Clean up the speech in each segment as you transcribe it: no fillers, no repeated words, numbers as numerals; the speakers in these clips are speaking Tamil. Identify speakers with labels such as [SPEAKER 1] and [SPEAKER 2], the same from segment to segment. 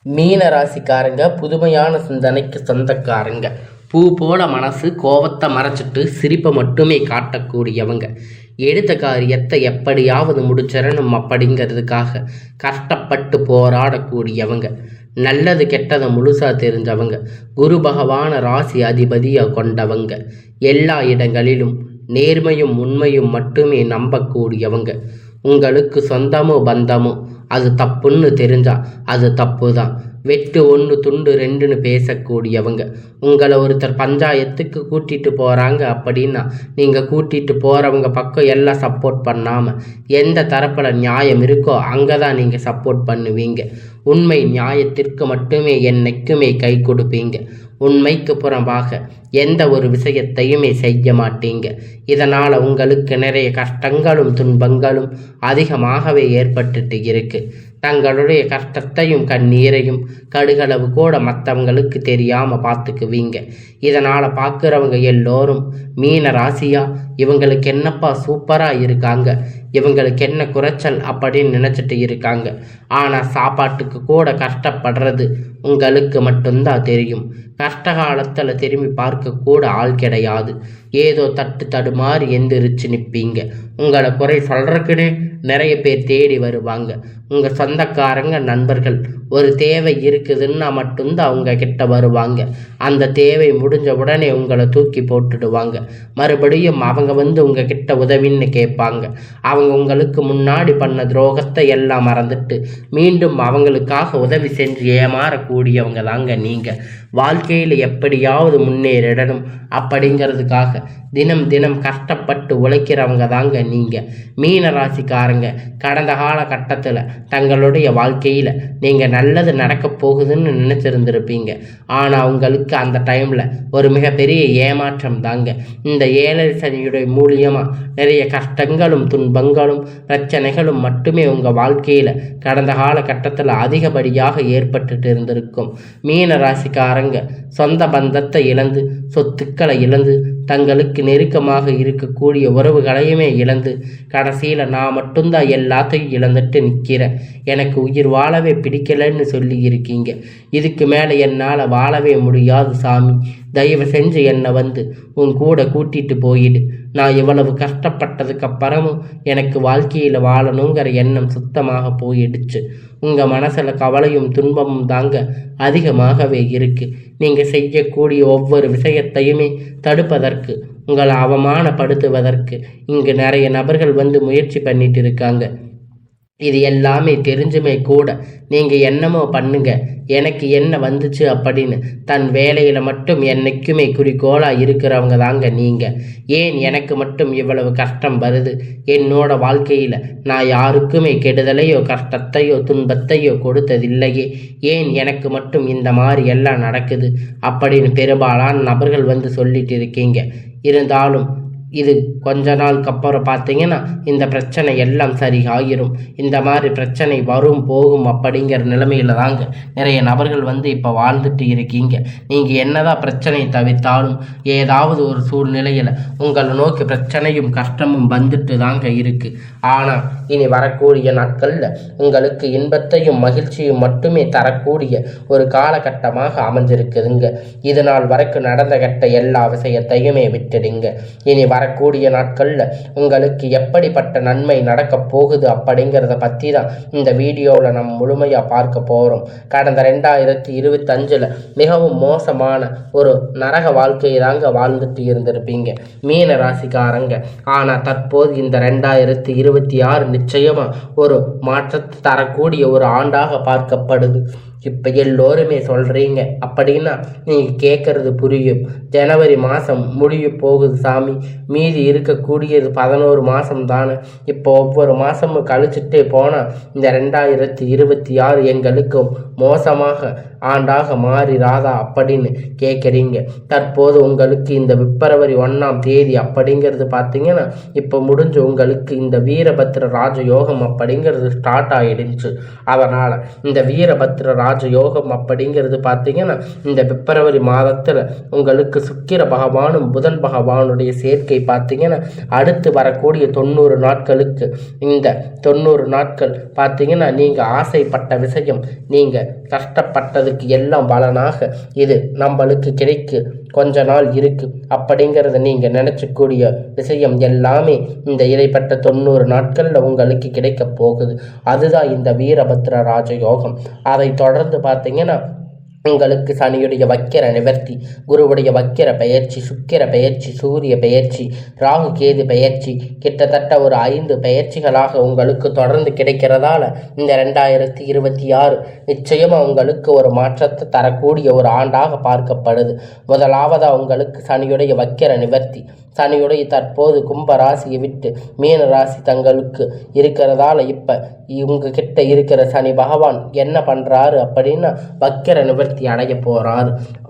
[SPEAKER 1] மீன ராசிக்காரங்க புதுமையான சிந்தனைக்கு சொந்தக்காரங்க. பூ போல மனசு கோவத்தை மறைச்சிட்டு சிரிப்பை மட்டுமே காட்டக்கூடியவங்க. எடுத்த காரியத்தை எப்படியாவது முடிச்சிடணும் அப்படிங்கிறதுக்காக கஷ்டப்பட்டு போராடக்கூடியவங்க. நல்லது கெட்டதை முழுசா தெரிஞ்சவங்க. குரு பகவான ராசி அதிபதியாக கொண்டவங்க. எல்லா இடங்களிலும் நேர்மையும் உண்மையும் மட்டுமே நம்பக்கூடியவங்க. உங்களுக்கு சொந்தமோ பந்தமோ அது தப்புன்னு தெரிஞ்சா அது தப்பு தான். வெட்டு ஒன்று துண்டு ரெண்டுன்னு பேசக்கூடியவங்க. உங்களை ஒருத்தர் பஞ்சாயத்துக்கு கூட்டிகிட்டு போகிறாங்க அப்படின்னா நீங்கள் கூட்டிகிட்டு போகிறவங்க பக்கம் எல்லாம் சப்போர்ட் பண்ணாமல் எந்த தரப்பில் நியாயம் இருக்கோ அங்கே தான் நீங்கள் சப்போர்ட் பண்ணுவீங்க. உண்மை நியாயத்திற்கு மட்டுமே என்னைக்குமே கை கொடுப்பீங்க. உண்மைக்கு புறம்பாக எந்த ஒரு விஷயத்தையுமே செய்ய மாட்டீங்க. இதனால் உங்களுக்கு நிறைய கஷ்டங்களும் துன்பங்களும் அதிகமாகவே ஏற்பட்டுட்டு இருக்கு. தங்களுடைய கஷ்டத்தையும் கண்ணீரையும் கடுகளவு கூட மற்றவங்களுக்கு தெரியாமல் பார்த்துக்குவீங்க. இதனால் பார்க்குறவங்க எல்லோரும் மீன ராசியா, இவங்களுக்கு என்னப்பா சூப்பராக இருக்காங்க, இவங்களுக்கு என்ன குறைச்சல் அப்படின்னு நினச்சிட்டு இருக்காங்க. ஆனால் சாப்பாட்டுக்கு கூட கஷ்டப்படுறது உங்களுக்கு மட்டும்தான் தெரியும். கஷ்ட காலத்தில் திரும்பி பார்க்க கூட ஆள் கிடையாது. ஏதோ தடுமாறி எந்திரிச்சு நிற்பீங்க. உங்களை குறை சொல்றதுக்குன்னு நிறைய பேர் தேடி வருவாங்க. உங்கள் சொந்தக்காரங்க நண்பர்கள் ஒரு தேவை இருக்குதுன்னா மட்டும்தான் அவங்க கிட்ட வருவாங்க. அந்த தேவை முடிஞ்ச உடனே உங்களை தூக்கி போட்டுடுவாங்க. மறுபடியும் அவங்க வந்து உங்ககிட்ட உதவின்னு கேட்பாங்க. அவங்க உங்களுக்கு முன்னாடி பண்ண துரோகத்தை எல்லாம் மறந்துட்டு மீண்டும் அவங்களுக்காக உதவி செஞ்சு ஏமாறக்கூடியவங்க தாங்க நீங்கள். வாழ்க்கையில் எப்படியாவது முன்னேறிடணும் அப்படிங்கிறதுக்காக தினம் தினம் கஷ்டப்பட்டு உழைக்கிறவங்க தாங்க நீங்கள். மீன ராசிக்காரங்க கடந்த காலகட்டத்தில் தங்களுடைய வாழ்க்கையில் நீங்கள் நல்லது நடக்க போகுதுன்னு நினச்சிருந்துருப்பீங்க. ஆனால் உங்களுக்கு அந்த டைமில் ஒரு மிகப்பெரிய ஏமாற்றம் தாங்க. இந்த 7 சனியுடைய மூலியமாக நிறைய கஷ்டங்களும் துன்பங்களும் பிரச்சனைகளும் மட்டுமே உங்கள் வாழ்க்கையில் கடந்த காலகட்டத்தில் அதிகப்படியாக ஏற்பட்டுட்டு இருந்திருக்கும். மீன ராசிக்காரங்க சொந்த பந்தத்தை இழந்து, சொத்துக்களை இழந்து, தங்களுக்கு நெருக்கமாக இருக்கக்கூடிய உறவுகளையுமே இழந்து, கடைசியில் நான் மட்டும்தான் எல்லாத்தையும் இழந்துட்டு நிற்கிறேன், எனக்கு உயிர் வாழவே பிடிக்கலன்னு சொல்லி இருக்கீங்க. இதுக்கு மேலே என்னால் வாழவே முடியாது சாமி, தயவு செஞ்சு என்னை வந்து உன் கூட கூட்டிட்டு போயிடு. நான் இவ்வளவு கஷ்டப்பட்டதுக்கு அப்புறமும் எனக்கு வாழ்க்கையில் வாழணுங்கிற எண்ணம் சுத்தமாக போயிடுச்சு. உங்கள் மனசில் கவலையும் துன்பமும் தாங்க அதிகமாகவே இருக்குது. நீங்கள் செய்யக்கூடிய ஒவ்வொரு விஷயத்தையுமே தடுப்பதற்கு, உங்களை அவமானப்படுத்துவதற்கு இங்கு நிறைய நபர்கள் வந்து முயற்சி பண்ணிட்டு இருக்காங்க. இது எல்லாமே தெரிஞ்சுமே கூட நீங்கள் என்னமோ பண்ணுங்க, எனக்கு என்ன வந்துச்சு அப்படின்னு தன் வேலையில் மட்டும் என்னைக்குமே குறிக்கோளாக இருக்கிறவங்க தாங்க நீங்கள். ஏன் எனக்கு மட்டும் இவ்வளவு கஷ்டம் வருது, என்னோட வாழ்க்கையில் நான் யாருக்குமே கெடுதலையோ கஷ்டத்தையோ துன்பத்தையோ கொடுத்ததில்லையே, ஏன் எனக்கு மட்டும் இந்த மாதிரி எல்லாம் நடக்குது அப்படின்னு பெரும்பாலான நபர்கள் வந்து சொல்லிட்டு இருக்கீங்க. இருந்தாலும் இது கொஞ்ச நாளுக்கு அப்புறம் பார்த்தீங்கன்னா இந்த பிரச்சனை எல்லாம் சரி ஆகிரும். இந்த மாதிரி பிரச்சனை வரும் போகும் அப்படிங்கிற நிலைமையில தாங்க நிறைய நபர்கள் வந்து இப்போ வாழ்ந்துட்டு இருக்கீங்க. நீங்கள் என்னதான் பிரச்சனையை தவிர்த்தாலும் ஏதாவது ஒரு சூழ்நிலையில் உங்களை நோக்கி பிரச்சனையும் கஷ்டமும் வந்துட்டு தாங்க இருக்கு. ஆனால் இனி வரக்கூடிய நாட்களில் உங்களுக்கு இன்பத்தையும் மகிழ்ச்சியும் மட்டுமே தரக்கூடிய ஒரு காலகட்டமாக அமைஞ்சிருக்குதுங்க. இது நாள் வரைக்கும் நடந்த கட்ட எல்லா விஷயத்தையுமே விட்டுடுங்க. இனி வரக்கூடிய நாட்களில் உங்களுக்கு எப்படிப்பட்ட நன்மை நடக்க போகுது அப்படிங்கிறத பற்றி தான் இந்த வீடியோவில் நம்ம முழுமையாக பார்க்க போகிறோம். கடந்த 2025 மிகவும் மோசமான ஒரு நரக வாழ்க்கையை தாங்க வாழ்ந்துட்டு இருந்திருப்பீங்க மீன ராசிக்காரங்க. ஆனால் தற்போது இந்த 2026 நிச்சயமாக ஒரு மாற்றத்தை தரக்கூடிய ஒரு ஆண்டாக பார்க்கப்படுது. இப்போ எல்லோருமே சொல்கிறீங்க அப்படின்னா நீங்கள் கேட்குறது புரியும். ஜனவரி மாதம் முடிய போகுது சாமி, மீதி இருக்கக்கூடியது 11 மாதம் தானே. இப்போ ஒவ்வொரு மாதமும் கழிச்சுட்டே போனால் இந்த 2026 எங்களுக்கு மோசமாக ஆண்டாக மாறிராதா அப்படின்னு கேட்குறீங்க. தற்போது உங்களுக்கு இந்த பிப்ரவரி 1ஆம் தேதி அப்படிங்கிறது பார்த்தீங்கன்னா இப்போ முடிஞ்சு உங்களுக்கு இந்த வீரபத்ர ராஜயோகம் அப்படிங்கிறது ஸ்டார்ட் ஆகிடுச்சு. அதனால் இந்த வீரபத்ர ராஜயோகம் அப்படிங்கிறது பார்த்தீங்கன்னா இந்த பிப்ரவரி மாதத்தில் உங்களுக்கு சுக்கிர பகவானும் புதன் பகவானுடைய சேர்க்கை பார்த்தீங்கன்னா அடுத்து வரக்கூடிய 90 நாட்களுக்கு, இந்த 90 நாட்கள் பார்த்தீங்கன்னா நீங்கள் ஆசைப்பட்ட விஷயம் நீங்கள் கஷ்டப்பட்டதுக்கு எல்லாம் பலனாக இது நம்மளுக்கு கிடைக்கு கொஞ்ச நாள் இருக்கு அப்படிங்கிறத நீங்கள் நினச்சக்கூடிய விஷயம் எல்லாமே இந்த இடைப்பட்ட 90 நாட்களில் உங்களுக்கு கிடைக்க போகுது. அதுதான் இந்த வீரபத்ர ராஜயோகம். அதை தொடர்ந்து பார்த்தீங்கன்னா உங்களுக்கு சனியுடைய வக்கிர நிவர்த்தி, குருவுடைய வக்கிர பெயர்ச்சி, சுக்கிர பெயர்ச்சி, சூரிய பெயர்ச்சி, ராகு கேது பெயர்ச்சி, கிட்டத்தட்ட ஒரு 5 பெயர்ச்சிகளாக உங்களுக்கு தொடர்ந்து கிடைக்கிறதால இந்த 2026 நிச்சயமாக உங்களுக்கு ஒரு மாற்றத்தை தரக்கூடிய ஒரு ஆண்டாக பார்க்கப்படுது. முதலாவதாக உங்களுக்கு சனியுடைய வக்கிர நிவர்த்தி. சனியுடைய தற்போது கும்ப ராசியை விட்டு மீன ராசி தங்களுக்கு இருக்கிறதால இப்போ இவங்ககிட்ட இருக்கிற சனி பகவான் என்ன பண்ணுறாரு அப்படின்னா வக்கிர நிவர்த்தி அடைய போகிறாரு.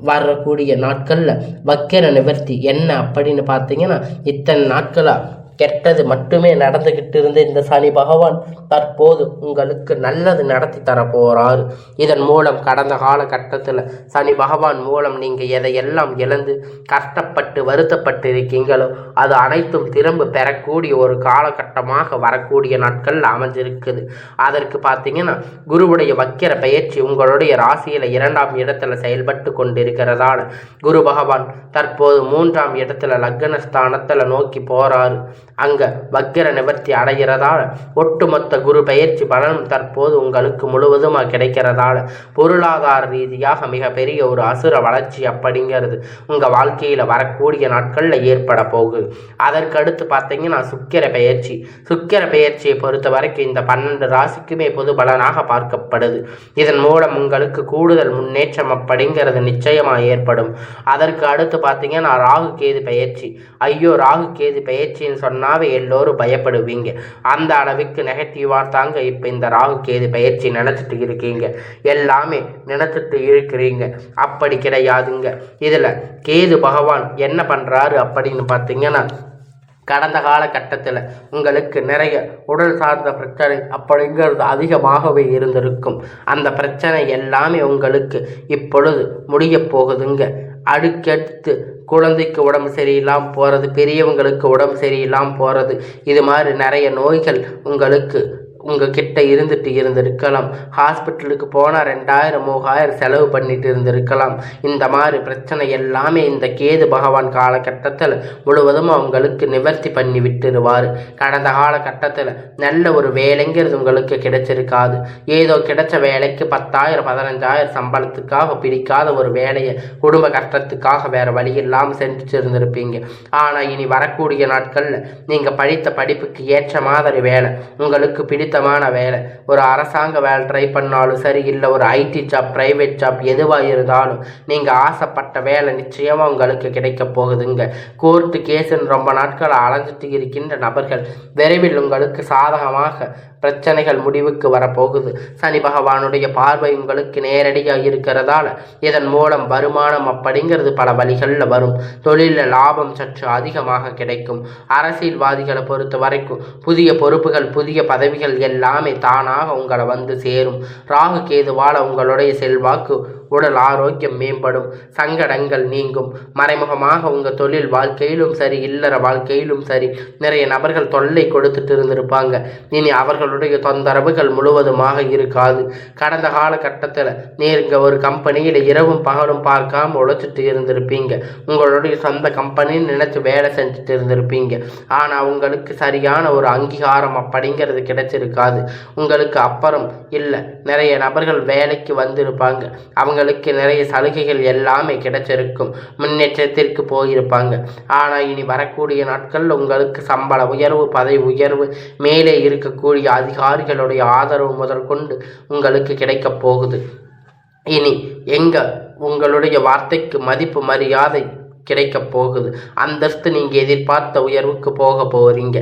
[SPEAKER 1] வரக்கூடிய நாட்களில் வக்கிர நிவர்த்தி என்ன அப்படின்னு பார்த்தீங்கன்னா, இத்தனை நாட்களாக கெட்டது மட்டுமே நடந்துக்கிட்டு இருந்த இந்த சனி பகவான் தற்போது உங்களுக்கு நல்லது நடத்தி தரப்போகிறாரு. இதன் மூலம் கடந்த காலகட்டத்தில் சனி பகவான் மூலம் நீங்கள் எதையெல்லாம் இழந்து கஷ்டப்பட்டு வருத்தப்பட்டு இருக்கீங்களோ அது அனைத்தும் திரும்ப பெறக்கூடிய ஒரு காலகட்டமாக வரக்கூடிய நாட்களில் அமைஞ்சிருக்குது. அதற்கு பார்த்தீங்கன்னா குருவுடைய வக்கிர பயிற்சி உங்களுடைய ராசியில் 2ஆம் இடத்துல செயல்பட்டு கொண்டிருக்கிறதால குரு பகவான் தற்போது 3ஆம் இடத்துல லக்னஸ்தானத்தில் நோக்கி போகிறாரு. அங்க வக்கிர நிவர்த்தி அடைகிறதால ஒட்டுமொத்த குரு பயிற்சி பலனும் தற்போது உங்களுக்கு முழுவதுமாக கிடைக்கிறதால பொருளாதார ரீதியாக மிகப்பெரிய ஒரு அசுர வளர்ச்சி அப்படிங்கிறது உங்கள் வாழ்க்கையில் வரக்கூடிய நாட்களில் ஏற்பட போகுது. அதற்கு அடுத்து பார்த்தீங்கன்னா சுக்கிர பெயர்ச்சி. சுக்கிர பெயர்ச்சியை பொறுத்த வரைக்கும் இந்த 12 ராசிக்குமே பொது பலனாக பார்க்கப்படுது. இதன் மூலம் உங்களுக்கு கூடுதல் முன்னேற்றம் அப்படிங்கிறது நிச்சயமாக ஏற்படும். அதற்கு அடுத்து பார்த்தீங்கன்னா ராகு கேது பெயர்ச்சி. ஐயோ, ராகு கேது பெயர்ச்சின்னு சொன்னாவே எல்லோரும் பயப்படுவீங்க. அந்த அளவுக்கு நெகட்டிவாக தாங்க இப்போ இந்த ராகு கேது பயிற்சி நினச்சிட்டு இருக்கீங்க, எல்லாமே நினச்சிட்டு இருக்கிறீங்க. அப்படி கிடையாதுங்க. இதில் கேது பகவான் என்ன பண்ணுறாரு அப்படின்னு பார்த்தீங்கன்னா, கடந்த காலகட்டத்தில் உங்களுக்கு நிறைய உடல் சார்ந்த பிரச்சனை அப்படிங்கிறது அதிகமாகவே இருந்திருக்கும். அந்த பிரச்சனை எல்லாமே உங்களுக்கு இப்பொழுது முடிய போகுதுங்க. அடுக்கடுத்து குழந்தைக்கு உடம்பு சரியில்லாமல் போகிறது, பெரியவங்களுக்கு உடம்பு சரியில்லாமல் போகிறது, இது மாதிரி நிறைய நோய்கள் உங்களுக்கு உங்ககிட்ட இருந்திருக்கலாம். ஹாஸ்பிட்டலுக்கு போனால் 2000-3000 செலவு பண்ணிட்டு இருந்திருக்கலாம். இந்த மாதிரி பிரச்சனை எல்லாமே இந்த கேது பகவான் காலகட்டத்தில் முழுவதும் அவங்களுக்கு நிவர்த்தி பண்ணி விட்டுருவார். கடந்த காலகட்டத்தில் நல்ல ஒரு வேலைங்கிறது உங்களுக்கு கிடைச்சிருக்காது. ஏதோ கிடைச்ச வேலைக்கு 10,000-15,000 சம்பளத்துக்காக பிடிக்காத ஒரு வேலையை குடும்ப கஷ்டத்துக்காக வேறு வழி இல்லாமல் செஞ்சுட்டு இருந்திருப்பீங்க. ஆனால் இனி வரக்கூடிய நாட்களில் நீங்கள் படித்த படிப்புக்கு ஏற்ற மாதிரி வேலை, உங்களுக்கு பிடித்த வேலை, ஒரு அரசாங்க வேலை ட்ரை பண்ணாலும் சரி, இல்லை ஒரு ஐடி ஜாப், பிரைவேட் ஜாப் எதுவாக இருந்தாலும் நீங்கள் ஆசைப்பட்ட வேலை நிச்சயமாக உங்களுக்கு கிடைக்க போகுதுங்க. கோர்ட்டு கேஸுன்னு ரொம்ப நாட்கள் அலைஞ்சிட்டு இருக்கின்ற நபர்கள் விரைவில் உங்களுக்கு சாதகமாக பிரச்சனைகள் முடிவுக்கு வரப்போகுது. சனி பகவானுடைய பார்வை உங்களுக்கு நேரடியாக இருக்கிறதால இதன் மூலம் வருமானம் அப்படிங்கிறது பல வழிகளில் வரும். தொழிலில் லாபம் சற்று அதிகமாக கிடைக்கும். அரசியல்வாதிகளை பொறுத்த வரைக்கும் புதிய பொறுப்புகள், புதிய பதவிகள் எல்லாமே தானாக உங்களை வந்து சேரும். ராகு கேதுவால் உங்களுடைய செல்வாக்கு, உடல் ஆரோக்கியம் மேம்படும், சங்கடங்கள் நீங்கும். மறைமுகமாக உங்கள் தொழில் வாழ்க்கையிலும் சரி, இல்லற வாழ்க்கையிலும் சரி நிறைய நபர்கள் தொல்லை கொடுத்துட்டு இருந்திருப்பாங்க. இனி அவர்களுடைய தொந்தரவுகள் முழுவதுமாக இருக்காது. கடந்த காலகட்டத்தில் நீங்கள் ஒரு கம்பெனியில் இரவும் பகலும் பார்க்காம உழைச்சிட்டு இருந்திருப்பீங்க. உங்களுடைய சொந்த கம்பெனின்னு நினைச்சு வேலை செஞ்சுட்டு இருந்திருப்பீங்க. ஆனால் உங்களுக்கு சரியான ஒரு அங்கீகாரம் அப்படிங்கிறது கிடைச்சிருக்காது. உங்களுக்கு அப்புறம் இல்லை, நிறைய நபர்கள் வேலைக்கு வந்திருப்பாங்க. அவங்களுக்கு நிறைய சலுகைகள் எல்லாமே கிடைச்சிருக்கும், முன்னேற்றத்திற்கு போயிருப்பாங்க. ஆனால் இனி வரக்கூடிய நாட்களில் உங்களுக்கு சம்பள உயர்வு, பதவி உயர்வு, மேலே இருக்கக்கூடிய அதிகாரிகளுடைய ஆதரவு முதற்கொண்டு உங்களுக்கு கிடைக்க போகுது. இனி உங்களுடைய வார்த்தைக்கு மதிப்பு மரியாதை கிடைக்க போகுது. அந்தஸ்து நீங்கள் எதிர்பார்த்த உயர்வுக்கு போக போகிறீங்க.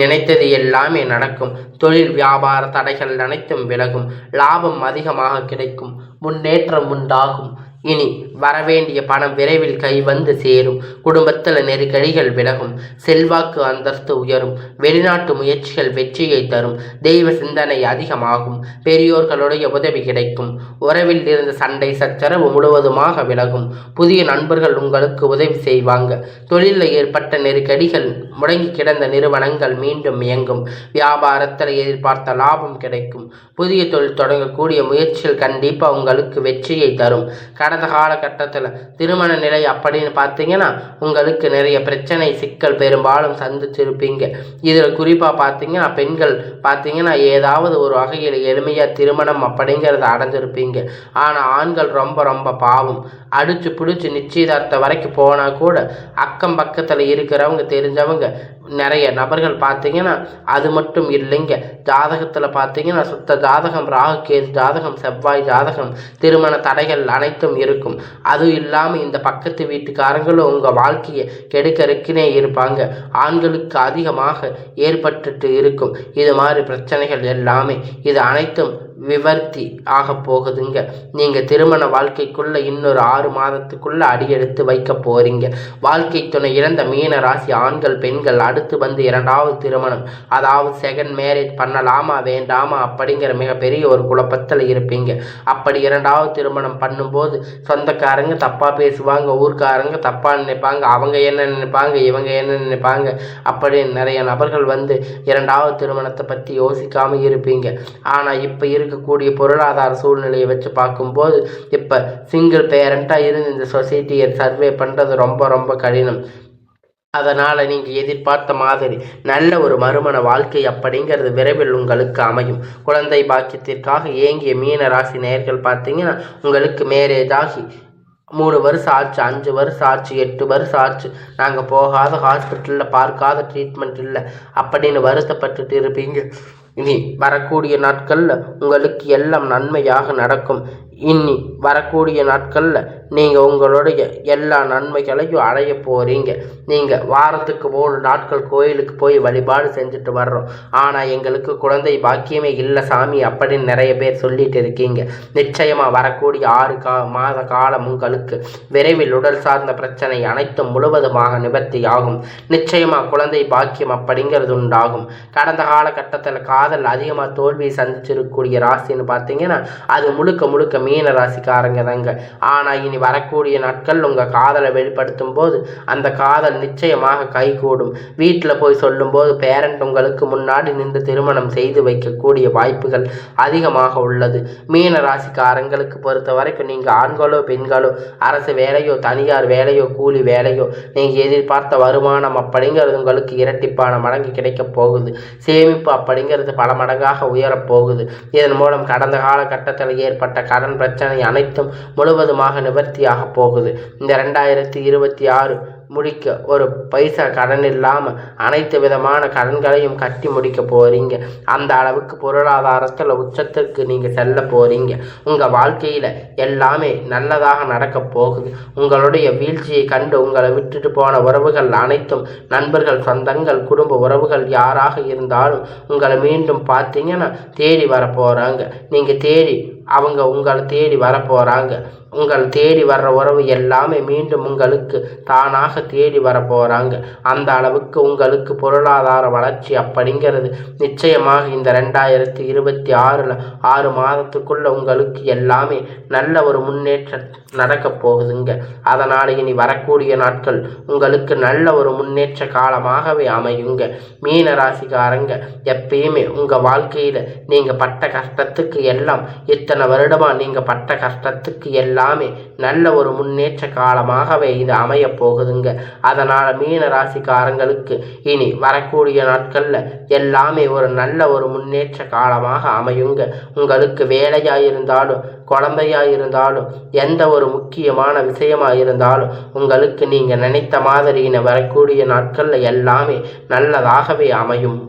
[SPEAKER 1] நினைத்தது எல்லாமே நடக்கும். தொழில் வியாபார தடைகள் அனைத்தும் விலகும். லாபம் அதிகமாக கிடைக்கும். முன்னேற்றம் உண்டாகும். இனி வரவேண்டிய பணம் விரைவில் கை வந்து சேரும். குடும்பத்தில் நெருக்கடிகள் விலகும். செல்வாக்கு அந்தஸ்து உயரும். வெளிநாட்டு முயற்சிகள் வெற்றியை தரும். தெய்வ சிந்தனை அதிகமாகும். பெரியோர்களுடைய உதவி கிடைக்கும். உறவில் இருந்த சண்டை சச்சரவு முழுவதுமாக விலகும். புதிய நண்பர்கள் உங்களுக்கு உதவி செய்வாங்க. தொழிலில் ஏற்பட்ட நெருக்கடிகள், முடங்கி கிடந்த நிறுவனங்கள் மீண்டும் இயங்கும். வியாபாரத்தில் எதிர்பார்த்த லாபம் கிடைக்கும். புதிய தொழில் தொடங்கக்கூடிய முயற்சிகள் கண்டிப்பாக உங்களுக்கு வெற்றியை தரும். கடந்த காலகட்டத்தில் திருமண நிலை அப்படின்னு பார்த்தீங்கன்னா உங்களுக்கு நிறைய பிரச்சனை சிக்கல் பெரும்பாலும் சந்திச்சிருப்பீங்க. இதில் குறிப்பாக பார்த்தீங்கன்னா பெண்கள் பார்த்தீங்கன்னா ஏதாவது ஒரு வகையில் எளிமையாக திருமணம் அப்படிங்கிறத அடைஞ்சிருப்பீங்க. ஆனால் ஆண்கள் ரொம்ப ரொம்ப பாவம். அடிச்சு பிடிச்சி நிச்சயதார்த்தம் வரைக்கும் போனால் கூட அக்கம் பக்கத்தில் இருக்கிறவங்க தெரிஞ்சவங்க நிறைய நபர்கள் பார்த்தீங்கன்னா அது மட்டும் இல்லைங்க. ஜாதகத்தில் பார்த்தீங்கன்னா சுத்த ஜாதகம், ராகு கேது ஜாதகம், செவ்வாய் ஜாதகம், திருமண தடைகள் அனைத்தும் இருக்கும். அதுவும் இல்லாமல் இந்த பக்கத்து வீட்டுக்காரங்களும் உங்கள் வாழ்க்கையை கெடுக்கறக்குனே இருப்பாங்க. ஆண்களுக்கு அதிகமாக ஏற்பட்டு இருக்கும் இது மாதிரி பிரச்சனைகள் எல்லாமே. இது அனைத்தும் விவர்த்தி ஆக போகுதுங்க. நீங்கள் திருமண வாழ்க்கைக்குள்ள இன்னொரு 6 மாதத்துக்குள்ள அடியெடுத்து வைக்க போறீங்க. வாழ்க்கை துணை இழந்த மீன ராசி ஆண்கள் பெண்கள் அடுத்து வந்து 2வது திருமணம், அதாவது செகண்ட் மேரேஜ் பண்ணலாமா வேண்டாமா அப்படிங்கிற மிகப்பெரிய ஒரு குழப்பத்தில் இருப்பீங்க. அப்படி 2வது திருமணம் பண்ணும்போது சொந்தக்காரங்க தப்பா பேசுவாங்க, ஊர்க்காரங்க தப்பா நினைப்பாங்க, அவங்க என்ன நினைப்பாங்க, இவங்க என்ன நினைப்பாங்க, அப்படி நிறைய நபர்கள் வந்து 2வது திருமணத்தை பற்றி யோசிக்காம இருப்பீங்க. ஆனால் இப்போ இருக்கக்கூடிய பொருளாதார சூழ்நிலையை வச்சு பார்க்கும்போது இப்போ சிங்கிள் பேரண்டாக இருந்து இந்த சொசைட்டியை சர்வே பண்ணுறது ரொம்ப ரொம்ப கடினம். அதனால் நீங்கள் எதிர்பார்த்த மாதிரி நல்ல ஒரு மறுமண வாழ்க்கை அப்படிங்கிறது விரைவில் உங்களுக்கு அமையும். குழந்தை பாக்கியத்திற்காக ஏங்கிய மீன ராசி நேயர்கள் பார்த்தீங்கன்னா உங்களுக்கு மேரேஜ் ஆகி 3 வருஷம் ஆச்சு, 5 வருஷம் ஆச்சு, 8 வருஷம் ஆச்சு, நாங்கள் போகாத ஹாஸ்பிட்டலில் பார்க்காத ட்ரீட்மெண்ட் இல்லை அப்படின்னு வருத்தப்பட்டுட்டு இருப்பீங்க. இனி வரக்கூடிய நாட்களில் உங்களுக்கு எல்லாம் நன்மையாக நடக்கும். இனி வரக்கூடிய நாட்களில் நீங்கள் உங்களுடைய எல்லா நன்மைகளையும் அடைய போகிறீங்க. நீங்கள் வாரத்துக்கு 3 நாட்கள் கோயிலுக்கு போய் வழிபாடு செஞ்சுட்டு வர்றோம், ஆனால் எங்களுக்கு குழந்தை பாக்கியமே இல்லை சாமி அப்படின்னு நிறைய பேர் சொல்லிட்டு இருக்கீங்க. நிச்சயமாக வரக்கூடிய 6 மாத காலம் உங்களுக்கு விரைவில் உடல் சார்ந்த பிரச்சனை அனைத்தும் முழுவதுமாக நிவர்த்தியாகும். நிச்சயமாக குழந்தை பாக்கியம் அப்படிங்கிறது உண்டாகும். கடந்த காலகட்டத்தில் காதல் அதிகமாக தோல்வியை சந்திச்சிருக்கக்கூடிய ராசின்னு பார்த்தீங்கன்னா அது முழுக்க முழுக்க மீன ராசிக்காரங்க தாங்க. ஆனால் இனி வரக்கூடிய நாட்கள் உங்கள் காதலை வெளிப்படுத்தும் போது அந்த காதல் நிச்சயமாக கைகூடும். வீட்டில் போய் சொல்லும்போது பேரண்ட் உங்களுக்கு முன்னாடி நின்று திருமணம் செய்து வைக்கக்கூடிய வாய்ப்புகள் அதிகமாக உள்ளது. மீன ராசிக்காரங்களுக்கு பொறுத்த வரைக்கும் நீங்கள் ஆண்களோ பெண்களோ அரசு வேலையோ தனியார் வேலையோ கூலி வேலையோ நீங்கள் எதிர்பார்த்த வருமானம் அப்படிங்கிறது உங்களுக்கு இரட்டிப்பான மடங்கு கிடைக்க போகுது. சேமிப்பு அப்படிங்கிறது பல மடங்காக உயரப்போகுது. இதன் மூலம் கடந்த காலகட்டத்தில் ஏற்பட்ட கடன் பிரச்சனை அனைத்தும் முழுவதுமாக நிவர்த்தியாக போகுது. இந்த 2026 முடிக்க ஒரு பைசா கடன் இல்லாமல் அனைத்து விதமான கடன்களையும் கட்டி முடிக்க போகிறீங்க. அந்த அளவுக்கு பொருளாதாரத்தில் உச்சத்திற்கு நீங்கள் செல்ல போகிறீங்க. உங்கள் வாழ்க்கையில் எல்லாமே நல்லதாக நடக்க போகுது. உங்களுடைய வீழ்ச்சியை கண்டு உங்களை விட்டுட்டு போன உறவுகள் அனைத்தும் நண்பர்கள், சொந்தங்கள், குடும்ப உறவுகள் யாராக இருந்தாலும் உங்களை மீண்டும் பார்த்தீங்கன்னா தேடி வர போகிறாங்க. நீங்கள் தேடி அவங்க உங்களை தேடி வரப்போகிறாங்க. உங்கள் தேடி வர்ற உறவு எல்லாமே மீண்டும் உங்களுக்கு தானாக தேடி வர போகிறாங்க. அந்த அளவுக்கு உங்களுக்கு பொருளாதார வளர்ச்சி அப்படிங்கிறது நிச்சயமாக இந்த 2026 6 மாதத்துக்குள்ள உங்களுக்கு எல்லாமே நல்ல ஒரு முன்னேற்றம் நடக்க போகுதுங்க. அதனால் இனி வரக்கூடிய நாட்கள் உங்களுக்கு நல்ல ஒரு முன்னேற்ற காலமாகவே அமையுங்க. மீன ராசிக்காரங்க எப்பயுமே உங்கள் வாழ்க்கையில் நீங்கள் பட்ட கஷ்டத்துக்கு எல்லாம் இத்தனை வருடமாக நீங்கள் பட்ட கஷ்டத்துக்கு எல்லாமே நல்ல ஒரு முன்னேற்ற காலமாகவே இது அமைய போகுதுங்க. அதனால் மீன ராசிக்காரங்களுக்கு இனி வரக்கூடிய நாட்களில் எல்லாமே ஒரு நல்ல ஒரு முன்னேற்ற காலமாக அமையுங்க. உங்களுக்கு வேலையாக இருந்தாலும் குழந்தையாக இருந்தாலும் எந்த ஒரு முக்கியமான விஷயமாக இருந்தாலும் உங்களுக்கு நீங்கள் நினைத்த மாதிரி வரக்கூடிய நாட்களில் எல்லாமே நல்லதாகவே அமையும்.